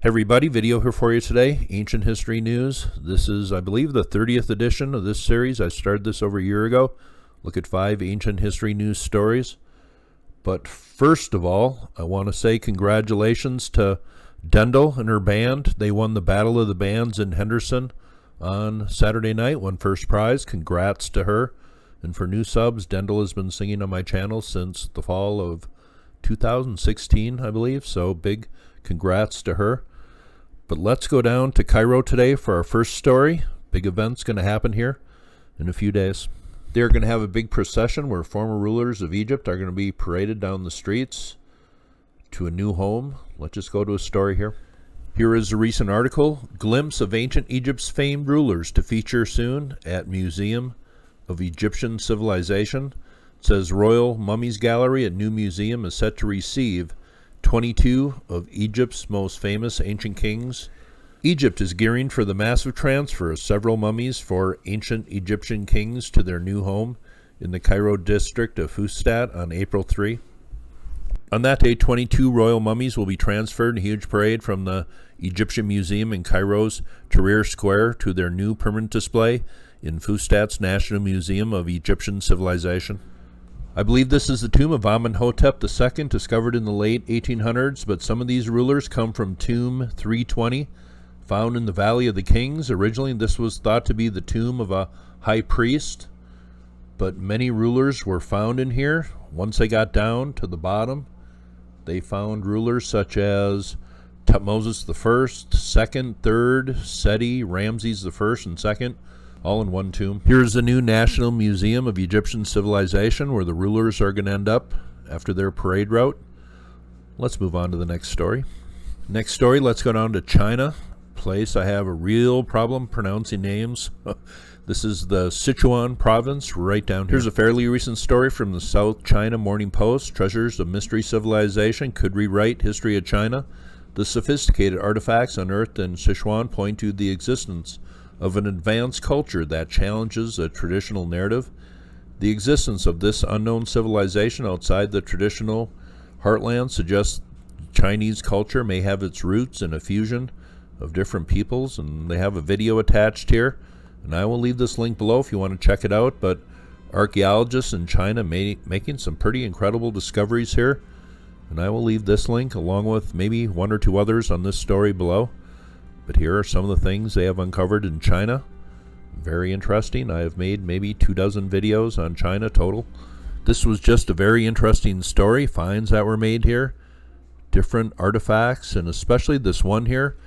Hey everybody, video here for you today, Ancient History News. This is, I believe, the 30th edition of this series. I started this over a year ago. Look at 5 ancient history news stories. But first of all, I want to say congratulations to Dendel and her band. They won the Battle of the Bands in Henderson on Saturday night, won first prize. Congrats to her. And for new subs, Dendel has been singing on my channel since the fall of 2016, I believe. So big congrats to her. But let's go down to Cairo today for our first story. Big event's going to happen here in a few days. They're going to have a big procession where former rulers of Egypt are going to be paraded down the streets to a new home. Let's just go to a story here. Here is a recent article, Glimpse of Ancient Egypt's Famed Rulers to feature soon at Museum of Egyptian Civilization. It says Royal Mummies Gallery at New Museum is set to receive 22 of Egypt's most famous ancient kings. Egypt is gearing for the massive transfer of several mummies for ancient Egyptian kings to their new home in the Cairo district of Fustat on April 3. On that day, 22 royal mummies will be transferred in a huge parade from the Egyptian Museum in Cairo's Tahrir Square to their new permanent display in Fustat's National Museum of Egyptian Civilization. I believe this is the tomb of Amenhotep II, discovered in the late 1800s, but some of these rulers come from tomb 320, found in the Valley of the Kings. Originally, this was thought to be the tomb of a high priest, but many rulers were found in here. Once they got down to the bottom, they found rulers such as Tutmosis I, II, III, Seti, Ramses I and II, all in one tomb. Here's the new National Museum of Egyptian Civilization, where the rulers are going to end up after their parade route. Let's move on to the next story. Next story, let's go down to China. Place I have a real problem pronouncing names. This is the Sichuan province right down here. Here's a fairly recent story from the South China Morning Post. Treasures of mystery civilization could rewrite history of China. The sophisticated artifacts unearthed in Sichuan point to the existence of an advanced culture that challenges a traditional narrative. The existence of this unknown civilization outside the traditional heartland suggests Chinese culture may have its roots in a fusion of different peoples, and they have a video attached here, and I will leave this link below if you want to check it out. But archaeologists in China making some pretty incredible discoveries here, and I will leave this link along with maybe one or two others on this story below. But here are some of the things they have uncovered in China. Very interesting. I have made maybe 24 videos on China total. This was just a very interesting story. Finds that were made here. Different artifacts, and especially this one here.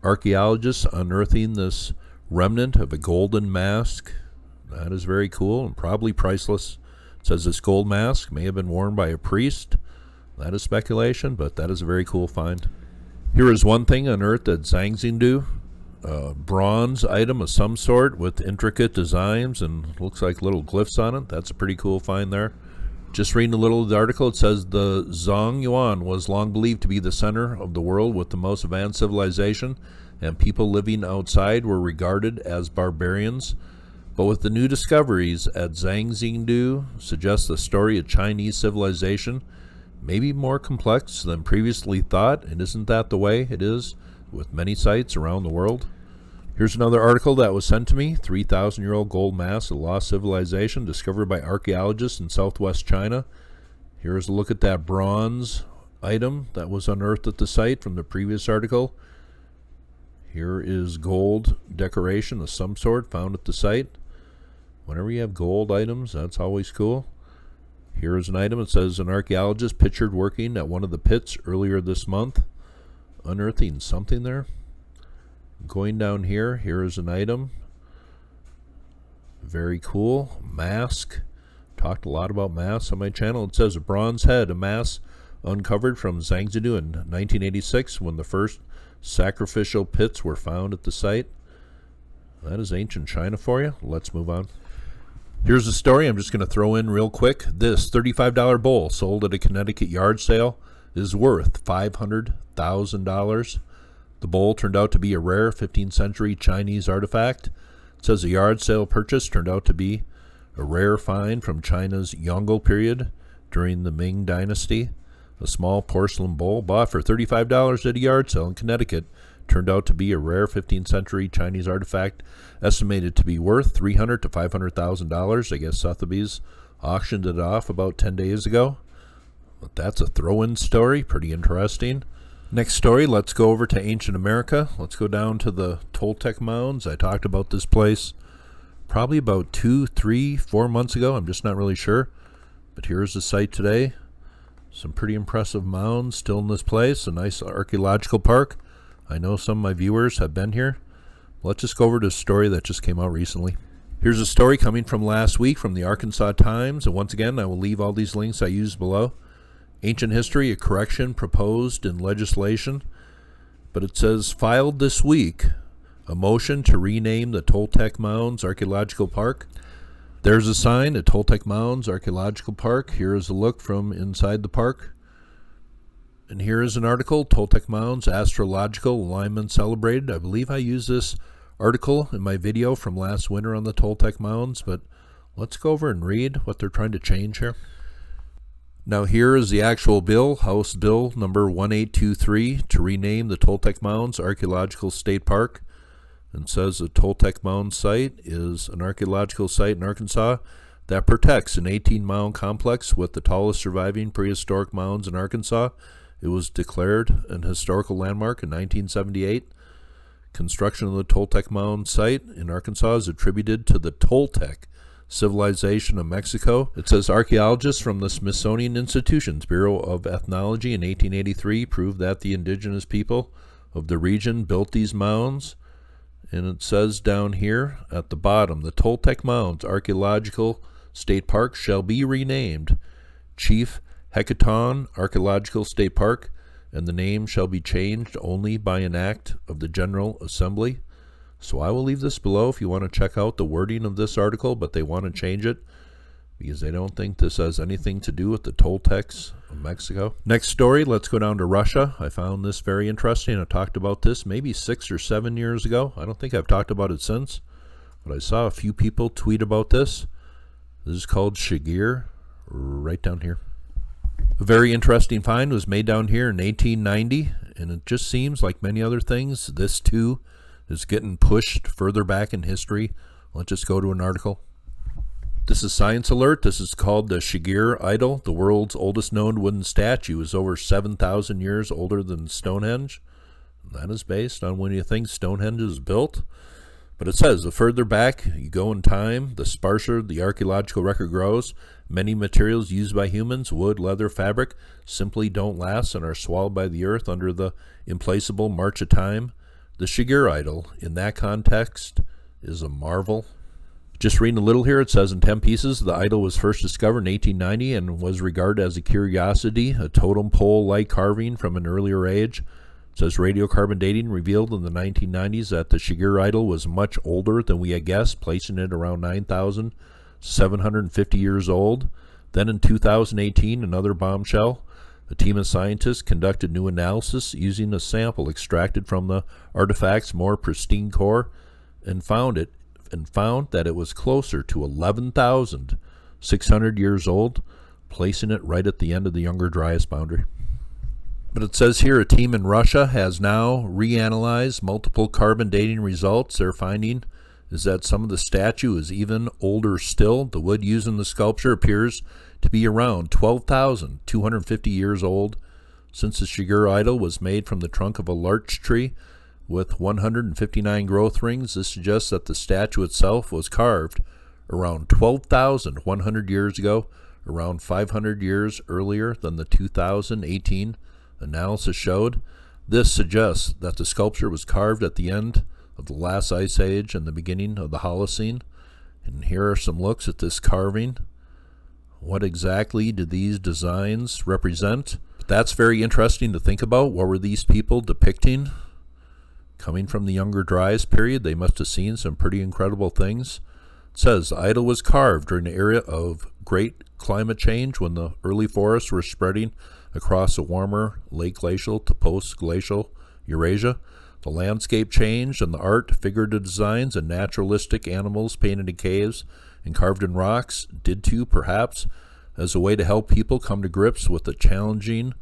Archaeologists unearthing this remnant of a golden mask. That is very cool and probably priceless. It says this gold mask may have been worn by a priest. That is speculation, but that is a very cool find. Here is one thing unearthed at Sanxingdui, a bronze item of some sort with intricate designs and looks like little glyphs on it. That's a pretty cool find there. Just reading a little of the article, it says the Zhongyuan was long believed to be the center of the world with the most advanced civilization, and people living outside were regarded as barbarians. But with the new discoveries at Sanxingdui suggests the story of Chinese civilization maybe more complex than previously thought, and isn't that the way it is with many sites around the world? Here's another article that was sent to me, 3,000-year-old gold mask of lost civilization discovered by archaeologists in southwest China. Here's a look at that bronze item that was unearthed at the site from the previous article. Here is gold decoration of some sort found at the site. Whenever you have gold items, that's always cool. Here is an item. It says an archaeologist pictured working at one of the pits earlier this month, unearthing something there. Going down here, here is an item. Very cool. Mask. Talked a lot about masks on my channel. It says a bronze head, a mask uncovered from Sanxingdui in 1986 when the first sacrificial pits were found at the site. That is ancient China for you. Let's move on. Here's a story I'm just going to throw in real quick. This $35 bowl sold at a Connecticut yard sale is worth $500,000. The bowl turned out to be a rare 15th century Chinese artifact. It says a yard sale purchase turned out to be a rare find from China's Yongle period during the Ming Dynasty. A small porcelain bowl bought for $35 at a yard sale in Connecticut turned out to be a rare 15th century Chinese artifact estimated to be worth $300,000 to $500,000. I guess Sotheby's auctioned it off about 10 days ago. But that's a throw-in story, pretty interesting. Next story, let's go over to ancient America. Let's go down to the Toltec Mounds. I talked about this place probably about 2, 3, 4 months ago. I'm just not really sure. But here's the site today. Some pretty impressive mounds still in this place. A nice archaeological park. I know some of my viewers have been here. Let's just go over to a story that just came out recently. Here's a story coming from last week from the Arkansas Times. And once again, I will leave all these links I used below. Ancient history, a correction proposed in legislation. But it says, filed this week, a motion to rename the Toltec Mounds Archaeological Park. There's a sign at Toltec Mounds Archaeological Park. Here is a look from inside the park. And here is an article, Toltec Mounds Astrological Alignment Celebrated. I believe I used this article in my video from last winter on the Toltec Mounds, but let's go over and read what they're trying to change here. Now here is the actual bill, House Bill number 1823, to rename the Toltec Mounds Archaeological State Park. And says the Toltec Mound site is an archaeological site in Arkansas that protects an 18-mound complex with the tallest surviving prehistoric mounds in Arkansas. It was declared an historical landmark in 1978. Construction of the Toltec Mound site in Arkansas is attributed to the Toltec civilization of Mexico. It says archaeologists from the Smithsonian Institution's Bureau of Ethnology in 1883 proved that the indigenous people of the region built these mounds. And it says down here at the bottom, the Toltec Mounds Archaeological State Park shall be renamed Chief Hecaton Archaeological State Park, and the name shall be changed only by an act of the General Assembly. So I will leave this below if you want to check out the wording of this article, but they want to change it because they don't think this has anything to do with the Toltecs of Mexico. Next story, let's go down to Russia. I found this very interesting. I talked about this maybe 6 or 7 years ago. I don't think I've talked about it since, but I saw a few people tweet about this. This is called Shigir, right down here. A very interesting find was made down here in 1890, and it just seems like many other things, this too is getting pushed further back in history. Let's just go to an article. This is Science Alert. This is called the Shigir Idol. The world's oldest known wooden statue is over 7,000 years older than Stonehenge. That is based on when you think Stonehenge is built. But it says, the further back you go in time, the sparser the archaeological record grows. Many materials used by humans, wood, leather, fabric, simply don't last and are swallowed by the earth under the implacable march of time. The Shigir Idol, in that context, is a marvel. Just reading a little here, it says in 10 pieces, the idol was first discovered in 1890 and was regarded as a curiosity, a totem pole-like carving from an earlier age. It says radiocarbon dating revealed in the 1990s that the Shigir Idol was much older than we had guessed, placing it around 9,750 years old. Then in 2018, another bombshell. A team of scientists conducted new analysis using a sample extracted from the artifact's more pristine core and found that it was closer to 11,600 years old, placing it right at the end of the Younger Dryas boundary. But it says here a team in Russia has now reanalyzed multiple carbon dating results. Their finding is that some of the statue is even older still. The wood used in the sculpture appears to be around 12,250 years old. Since the Shigir Idol was made from the trunk of a larch tree with 159 growth rings, this suggests that the statue itself was carved around 12,100 years ago, around 500 years earlier than the 2018 analysis showed. This suggests that the sculpture was carved at the end of the last ice age and the beginning of the Holocene. And here are some looks at this carving. What exactly do these designs represent? That's very interesting to think about. What were these people depicting? Coming from the Younger Dryas period, they must have seen some pretty incredible things. It says the idol was carved during an era of great climate change when the early forests were spreading across a warmer late glacial to post-glacial Eurasia. The landscape changed and the art, figurative designs, and naturalistic animals painted in caves and carved in rocks did too, perhaps, as a way to help people come to grips with the challenging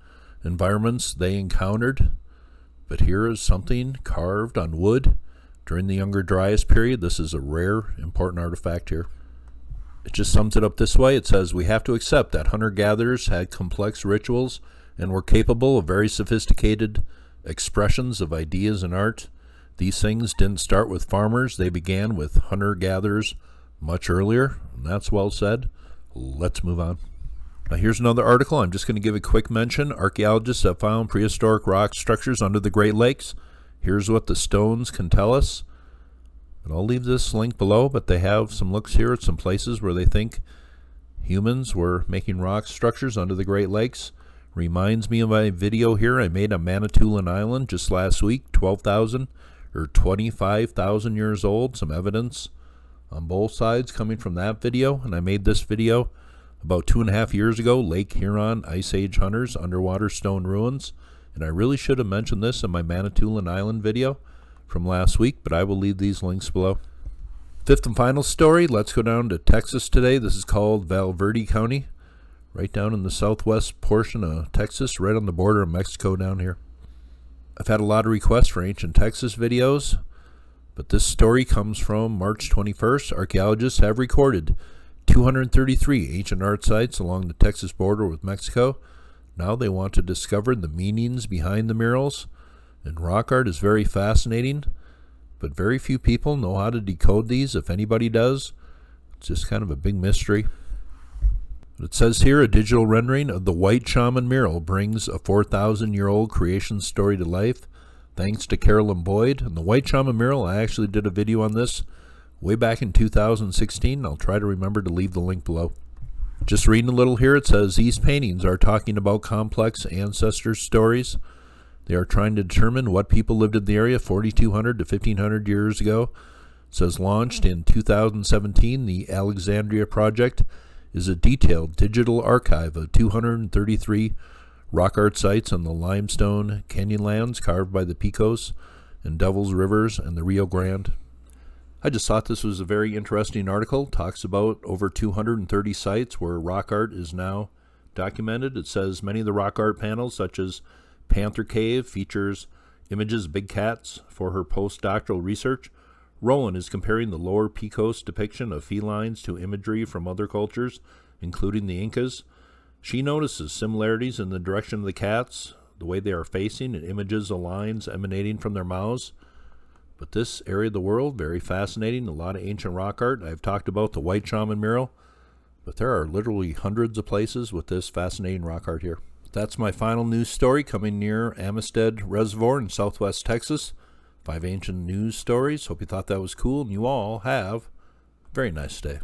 environments they encountered. But here is something carved on wood during the Younger Dryas period. This is a rare, important artifact here. It just sums it up this way. It says, we have to accept that hunter-gatherers had complex rituals and were capable of very sophisticated expressions of ideas and art. These things didn't start with farmers. They began with hunter-gatherers much earlier. And that's well said. Let's move on. Now here's another article. I'm just going to give a quick mention. Archaeologists have found prehistoric rock structures under the Great Lakes. Here's what the stones can tell us. And I'll leave this link below, but they have some looks here at some places where they think humans were making rock structures under the Great Lakes. Reminds me of my video here I made on Manitoulin Island just last week, 12,000 or 25,000 years old. Some evidence on both sides coming from that video. And I made this video about 2.5 years ago, Lake Huron Ice Age Hunters Underwater Stone Ruins. And I really should have mentioned this in my Manitoulin Island video from last week, but I will leave these links below. Fifth and final story, let's go down to Texas today. This is called Valverde County, right down in the southwest portion of Texas, right on the border of Mexico down here. I've had a lot of requests for ancient Texas videos, but this story comes from March 21st. Archaeologists have recorded 233 ancient art sites along the Texas border with Mexico. Now they want to discover the meanings behind the murals. And rock art is very fascinating, but very few people know how to decode these, if anybody does. It's just kind of a big mystery. It says here, a digital rendering of the White Shaman mural brings a 4,000-year-old creation story to life, thanks to Carolyn Boyd. And the White Shaman mural, I actually did a video on this way back in 2016. I'll try to remember to leave the link below. Just reading a little here, it says these paintings are talking about complex ancestor stories. They are trying to determine what people lived in the area 4,200 to 1,500 years ago. It says launched in 2017, the Alexandria Project is a detailed digital archive of 233 rock art sites on the limestone canyonlands carved by the Pecos and Devil's Rivers and the Rio Grande. I just thought this was a very interesting article. It talks about over 230 sites where rock art is now documented. It says many of the rock art panels, such as Panther Cave, features images of big cats for her postdoctoral research. Roland is comparing the lower Pecos depiction of felines to imagery from other cultures, including the Incas. She notices similarities in the direction of the cats, the way they are facing, and images of lines emanating from their mouths. But this area of the world, very fascinating, a lot of ancient rock art. I've talked about the White Shaman mural, but there are literally hundreds of places with this fascinating rock art here. That's my final news story coming near Amistad Reservoir in southwest Texas. 5 ancient news stories. Hope you thought that was cool, and you all have a very nice day.